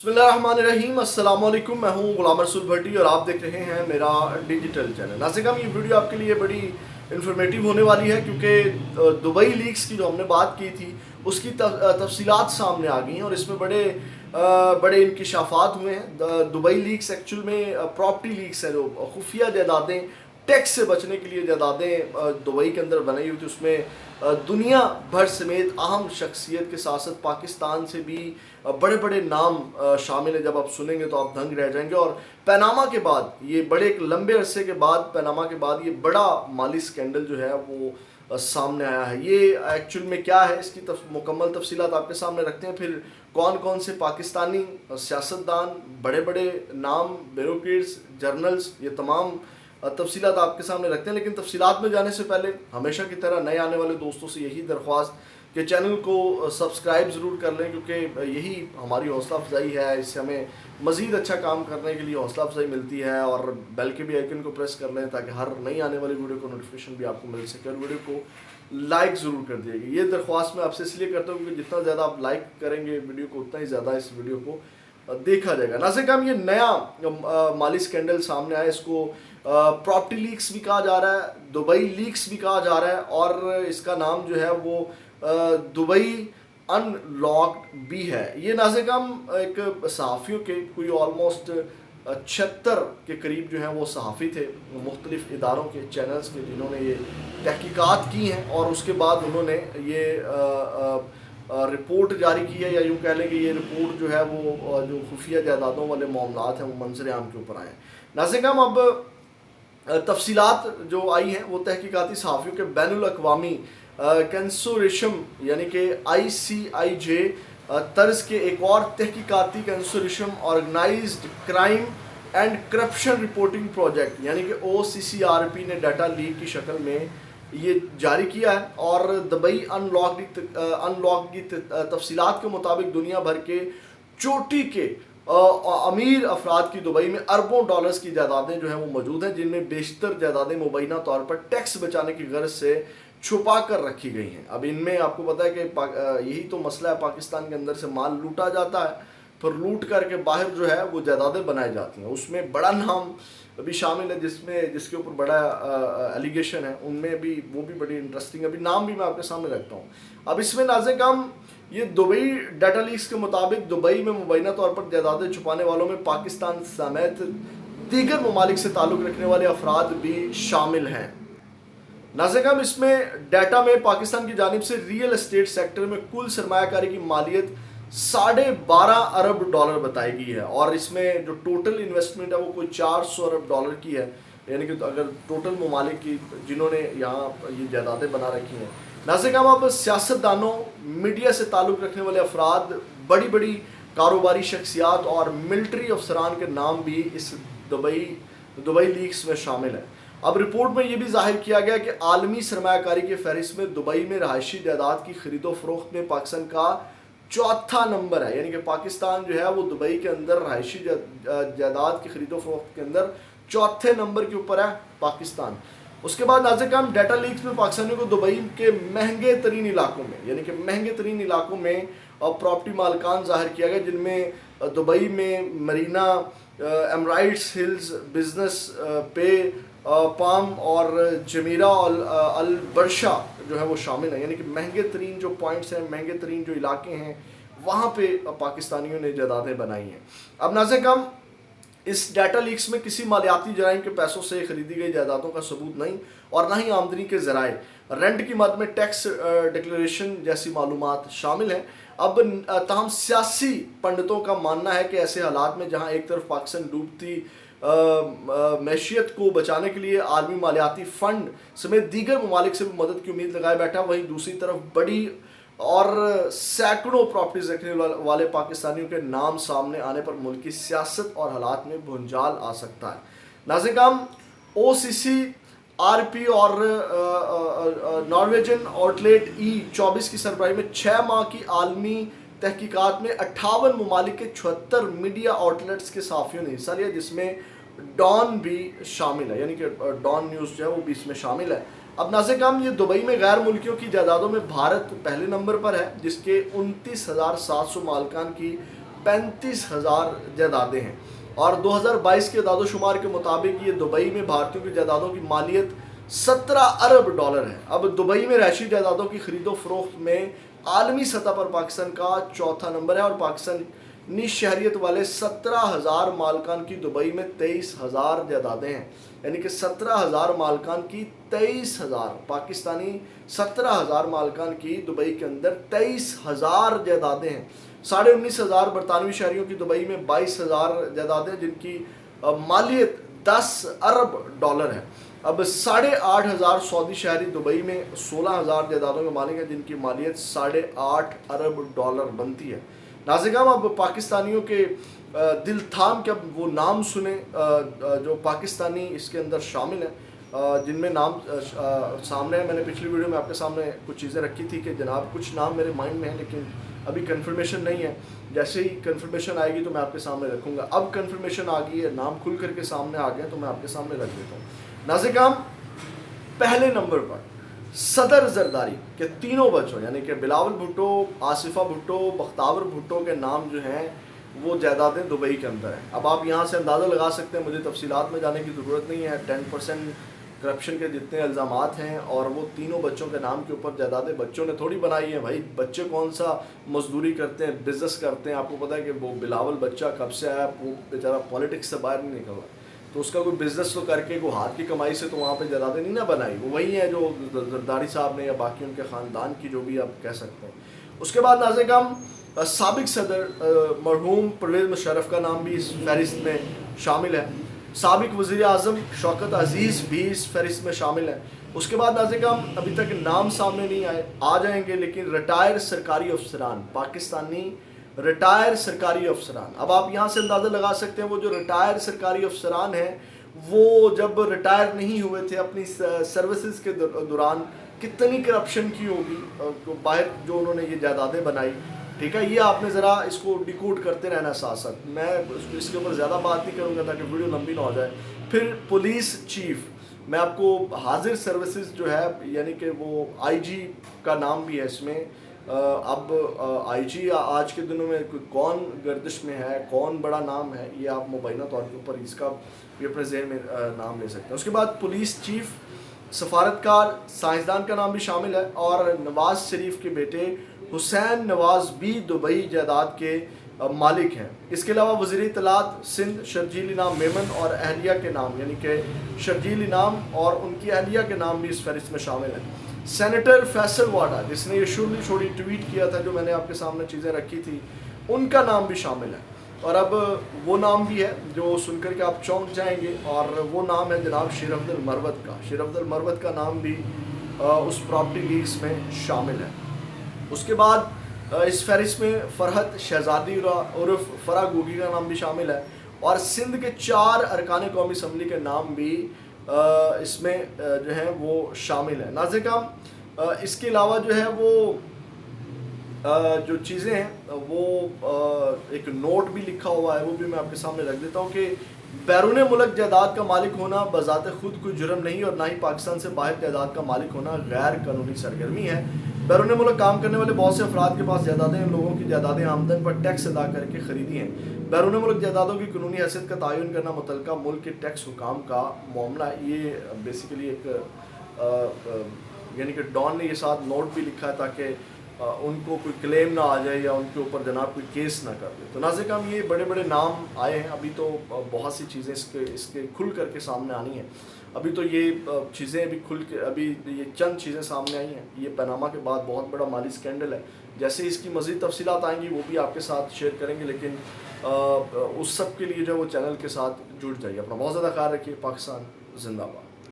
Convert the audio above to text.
बिस्मिल्लाहिर्रहमानिर्रहीम। अस्सलाम वालेकुम। मैं हूँ गुलाम रसूल भट्टी और आप देख रहे हैं मेरा डिजिटल चैनल। नाज़रीन, ये वीडियो आपके लिए बड़ी इन्फॉर्मेटिव होने वाली है क्योंकि दुबई लीक्स की जो हमने बात की थी उसकी तफसीलात सामने आ गई हैं और इसमें बड़े इंकिशाफात हुए हैं। दुबई लीक्स एक्चुअल में प्रॉपर्टी लीक्स है, जो खुफिया जायदादें, टैक्स से बचने के लिए जायदादें दुबई के अंदर बनाई हुई थी। उसमें दुनिया भर समेत अहम शख्सियत के साथ साथ पाकिस्तान से भी बड़े बड़े नाम शामिल हैं। जब आप सुनेंगे तो आप दंग रह जाएंगे। और पैनामा के बाद, ये बड़े एक लंबे अरसे के बाद, पैनामा के बाद ये बड़ा माली स्कैंडल जो है वो सामने आया है। ये एक्चुअल में क्या है, इसकी मुकम्मल तफसीलात आपके सामने रखते हैं। फिर कौन कौन से पाकिस्तानी सियासतदान, बड़े बड़े नाम, ब्यूरोक्रेट्स, जर्नल्स, ये तमाम तफसीलात आपके सामने रखते हैं। लेकिन तफसीलात में जाने से पहले हमेशा की तरह नए आने वाले दोस्तों से यही दरख्वास्त कि चैनल को सब्सक्राइब ज़रूर कर लें, क्योंकि यही हमारी हौसला अफजाई है। इससे हमें मज़ीद अच्छा काम करने के लिए हौसला अफजाई मिलती है। और बेल के भी आइकन को प्रेस कर लें ताकि हर नई आने वाली वीडियो को नोटिफिकेशन भी आपको मिल सके। और वीडियो को लाइक ज़रूर कर दिएगा। ये दरख्वास्त मैं आपसे इसलिए करता हूँ क्योंकि जितना ज़्यादा आप लाइक करेंगे वीडियो को, उतना ही ज़्यादा इस वीडियो को देखा जाएगा। नाज़रीन, ये नया माली स्कैंडल सामने आया। इसको प्रॉपर्टी लीक्स भी कहा जा रहा है, दुबई लीक्स भी कहा जा रहा है, और इसका नाम जो है वो दुबई अनलॉक्ड भी है। ये नाज़रीन एक सहाफ़ियों के कोई ऑलमोस्ट 76 के करीब जो हैं वो सहाफ़ी थे मुख्तलिफ़ इदारों के, चैनल्स के, जिन्होंने ये तहकीकात की हैं और उसके बाद उन्होंने ये रिपोर्ट जारी की है, या यूँ कह लें कि ये रिपोर्ट जो है वो जो खुफिया जायदादों वाले मामलात हैं वो मंजर आम के ऊपर आए हैं। नाज़रीन, अब तफसीलात जो आई हैं वो तहकीकाती सहाफ़ियों के बैनुल अक़वामी कंसोर्शियम यानी कि ICIJ तर्ज के एक और तहकीकाती consortium organised crime and corruption reporting project यानी कि OCCRP ने डाटा लीक की शक्ल में ये जारी किया है। और दुबई अनलॉक की तफसीलात के मुताबिक दुनिया भर के चोटी के अमीर अफराद की दुबई में अरबों डॉलर्स की जायदादें जो हैं वो मौजूद हैं, जिनमें बेशतर जायदादें मुबैना तौर पर टैक्स बचाने की गर्ज से छुपा कर रखी गई हैं। अब इनमें आपको पता है कि यही तो मसला है, पाकिस्तान के अंदर से माल लूटा जाता है, फिर लूट करके बाहर जो है वो जायदादें बनाई जाती हैं। उसमें बड़ा नाम अभी शामिल है जिसके ऊपर बड़ा एलिगेशन है, उनमें भी वो भी बड़ी इंटरेस्टिंग, अभी नाम भी मैं आपके सामने रखता हूँ। अब इसमें नाज़रीन, ये दुबई डाटा लीक्स के मुताबिक दुबई में मुबैना तौर पर जायदादें छुपाने वालों में पाकिस्तान समेत दीगर ममालिक से ताल्लुक़ रखने वाले अफराद भी शामिल हैं। नाज़रीन, इसमें डाटा में पाकिस्तान की जानिब से रियल एस्टेट सेक्टर में कुल सरमायाकारी की मालियत 12.5 अरब डॉलर बताई गई है, और इसमें जो टोटल इन्वेस्टमेंट है वो कोई 400 अरब डॉलर की है। यानी कि अगर टोटल ममालिक की जिन्होंने यहाँ ये जायदादें बना रखी हैं। नाज़रीन, अब सियासतदानों, मीडिया से ताल्लुक़ रखने वाले अफराद, बड़ी बड़ी कारोबारी शख्सियात और मिलिट्री अफसरान के नाम भी इस दुबई लीक्स में शामिल हैं। अब रिपोर्ट में ये भी जाहिर किया गया कि आलमी सरमायाकारी के फहरिस्त में दुबई में रहायशी जायदाद की खरीदो फरोख्त में पाकिस्तान का चौथा नंबर है। यानी कि पाकिस्तान जो है वो दुबई के अंदर रहायशी जायदाद की खरीदो फरोख्त के अंदर चौथे नंबर के ऊपर है पाकिस्तान। उसके बाद नाज़रीन, डाटा लीक्स में पाकिस्तानियों को दुबई के महंगे तरीन इलाकों में, यानी कि महंगे तरीन इलाकों में प्रॉपर्टी मालकान जाहिर किया गया, जिनमें दुबई में मरीना, एमराइट्स हिल्स, बिजनेस पे, पाम और जमीरा और अल बरशा जो है वो शामिल है। यानी कि महंगे तरीन जो पॉइंट्स हैं, महंगे तरीन जो इलाके हैं, वहाँ पे पाकिस्तानियों ने जायदादें बनाई हैं। अब नाज़रीन, इस डाटा लीक्स में किसी मालियाती जराइम के पैसों से खरीदी गई जायदादों का सबूत नहीं, और ना ही आमदनी के ज़राए, रेंट की मद में टैक्स डिक्लेरेशन जैसी मालूमात शामिल हैं। अब ताहम सियासी पंडितों का मानना है कि ऐसे हालात में जहाँ एक तरफ पाकिस्तान डूबती मैशियत को बचाने के लिए आलमी मालियाती फ़ंड समेत दीगर ममालिक से भी मदद की उम्मीद लगाए बैठा, वहीं दूसरी तरफ बड़ी और सैकड़ों प्रॉपर्टीज रखने वाले पाकिस्तानियों के नाम सामने आने पर मुल्क की सियासत और हालात में भूंजाल आ सकता है। नाज़रीन, OCCRP और नॉर्वेजन आउटलेट E24 की सरबराही में 6 माह की आलमी तहकीकात में 58 ममालिक के 76 मीडिया आउटलेट्स के सहाफ़ियों ने हिस्सा लिया, जिसमें डॉन भी शामिल है। यानी कि डॉन न्यूज़ जो है वो भी इसमें शामिल है। अब नाज़रीन, ये दुबई में गैर मुल्कियों की जायदादों में भारत पहले नंबर पर है, जिसके 29,700 मालकान की 35,000 جائیدادیں ہیں، اور 2022 کے اعداد و شمار کے مطابق یہ دبئی میں بھارتیوں کی جائیدادوں کی مالیت 17 ارب ڈالر ہے۔ اب دبئی میں رہائشی جائیدادوں کی خرید و فروخت میں عالمی سطح پر پاکستان کا چوتھا نمبر ہے، اور پاکستانی شہریت والے 17,000 مالکان کی دبئی میں 23,000 جائیدادیں ہیں، یعنی کہ 17,000 مالکان کی 23,000 پاکستانی 17,000 مالکان کی دبئی کے اندر 23,000 جائیدادیں ہیں۔ 19,500 برطانوی شہریوں کی دبئی میں 22,000 جائیدادیں جن کی مالیت 10 ارب ڈالر ہے۔ اب 8,500 سعودی شہری دبئی میں 16,000 جائیدادوں کے مالک ہیں جن کی مالیت 8.5 ارب ڈالر بنتی ہے۔ ناظرین، اب پاکستانیوں کے دل تھام کے اب وہ نام سنیں جو پاکستانی اس کے اندر شامل ہیں، جن میں نام سامنے ہے۔ میں نے پچھلی ویڈیو میں آپ کے سامنے کچھ چیزیں رکھی تھی کہ جناب کچھ نام میرے مائنڈ میں ہیں لیکن ابھی کنفرمیشن نہیں ہے، جیسے ہی کنفرمیشن آئے گی تو میں آپ کے سامنے رکھوں گا۔ اب کنفرمیشن آ گئی ہے، نام کھل کر کے سامنے آ گئے تو میں آپ کے سامنے رکھ دیتا ہوں۔ ناظرین، پہلے نمبر پر صدر زرداری کے تینوں بچوں یعنی کہ بلاول بھٹو، آصفہ بھٹو، بختاور بھٹو کے نام جو ہیں وہ جائیدادیں دبئی کے اندر ہیں۔ اب آپ یہاں سے اندازہ لگا سکتے ہیں، مجھے تفصیلات میں جانے کی ضرورت نہیں ہے۔ 10% کرپشن کے جتنے الزامات ہیں اور وہ تینوں بچوں کے نام کے اوپر جائیدادیں بچوں نے تھوڑی بنائی ہیں بھائی۔ بچے کون سا مزدوری کرتے ہیں، بزنس کرتے ہیں؟ آپ کو پتہ ہے کہ وہ بلاول بچہ کب سے آیا، وہ بیچارہ پولیٹکس سے باہر نہیں نکلا، تو اس کا کوئی بزنس تو کر کے کوئی ہاتھ کی کمائی سے تو وہاں پہ جائیدادیں نہیں نہ بنائی، وہ وہی ہیں جو زرداری صاحب نے یا باقی ان کے خاندان کی جو بھی آپ کہہ سکتے ہیں۔ اس کے بعد ناظرین، سابق صدر مرحوم پرویز مشرف کا نام بھی اس فہرست میں شامل ہے۔ سابق وزیر اعظم شوکت عزیز بھی اس فہرست میں شامل ہیں۔ اس کے بعد ناظرین، ابھی تک نام سامنے نہیں آئے، آ جائیں گے، لیکن ریٹائر سرکاری افسران، پاکستانی ریٹائر سرکاری افسران۔ اب آپ یہاں سے اندازہ لگا سکتے ہیں وہ جو ریٹائر سرکاری افسران ہیں وہ جب ریٹائر نہیں ہوئے تھے اپنی سروسز کے دوران کتنی کرپشن کی ہوگی باہر جو انہوں نے یہ جائیدادیں بنائی۔ ٹھیک ہے، یہ آپ نے ذرا اس کو ڈیکوڈ کرتے رہنا ساتھ ساتھ، میں اس کے اوپر زیادہ بات نہیں کروں گا تاکہ ویڈیو لمبی نہ ہو جائے۔ پھر پولیس چیف، میں آپ کو حاضر سروسز جو ہے یعنی کہ وہ آئی جی کا نام بھی ہے اس میں۔ اب آئی جی آج کے دنوں میں کون گردش میں ہے، کون بڑا نام ہے، یہ آپ مبینہ طور کے اوپر اس کا بھی اپنے ذہن میں نام لے سکتے ہیں۔ اس کے بعد پولیس چیف، سفارتکار، سائنسدان کا نام بھی شامل ہے، اور نواز شریف کے بیٹے حسین نواز بھی دبئی جائیداد کے مالک ہیں۔ اس کے علاوہ وزیر اطلاعات سندھ شرجیل انعام میمن اور اہلیہ کے نام یعنی کہ شرجیل انعام اور ان کی اہلیہ کے نام بھی اس فہرست میں شامل ہیں۔ سینیٹر فیصل واڈا، جس نے یہ چھوڑی ٹویٹ کیا تھا جو میں نے آپ کے سامنے چیزیں رکھی تھی، ان کا نام بھی شامل ہے۔ اور اب وہ نام بھی ہے جو سن کر کے آپ چونک جائیں گے، اور وہ نام ہے جناب شیرافت المروت کا۔ شیرافت المروت کا نام بھی اس پراپرٹی لیگز میں شامل ہے۔ اس کے بعد اس فہرست میں فرحت شہزادی عرف فرا گوگی کا نام بھی شامل ہے، اور سندھ کے 4 ارکان قومی اسمبلی کے نام بھی اس میں جو ہیں وہ شامل ہیں۔ ناظرین، اس کے علاوہ جو ہے وہ جو چیزیں ہیں وہ ایک نوٹ بھی لکھا ہوا ہے، وہ بھی میں آپ کے سامنے رکھ دیتا ہوں کہ بیرون ملک جائیداد کا مالک ہونا بذات خود کوئی جرم نہیں، اور نہ ہی پاکستان سے باہر جائیداد کا مالک ہونا غیر قانونی سرگرمی ہے۔ بیرون ملک کام کرنے والے بہت سے افراد کے پاس جائیدادیں ان لوگوں کی جائیدادیں آمدن پر ٹیکس ادا کر کے خریدی ہیں۔ بیرون ملک جائیدادوں کی قانونی حیثیت کا تعین کرنا متعلقہ ملک کے ٹیکس حکام کا معاملہ ہے۔ یہ بیسیکلی ایک یعنی کہ ڈان نے یہ ساتھ نوٹ بھی لکھا ہے تاکہ ان کو کوئی کلیم نہ آ جائے یا ان کے اوپر جناب کوئی کیس نہ کر دے۔ تو ناظرین، یہ بڑے بڑے نام آئے ہیں، ابھی تو بہت سی چیزیں اس کے کھل کر کے سامنے آنی ہیں۔ ابھی تو یہ چیزیں ابھی یہ چند چیزیں سامنے آئی ہیں۔ یہ پاناما کے بعد بہت بڑا مالی سکینڈل ہے، جیسے اس کی مزید تفصیلات آئیں گی وہ بھی آپ کے ساتھ شیئر کریں گے، لیکن اس سب کے لیے جو وہ چینل کے ساتھ جڑ جائیے۔ اپنا بہت زیادہ خیال رکھیے۔ پاکستان زندہ باد۔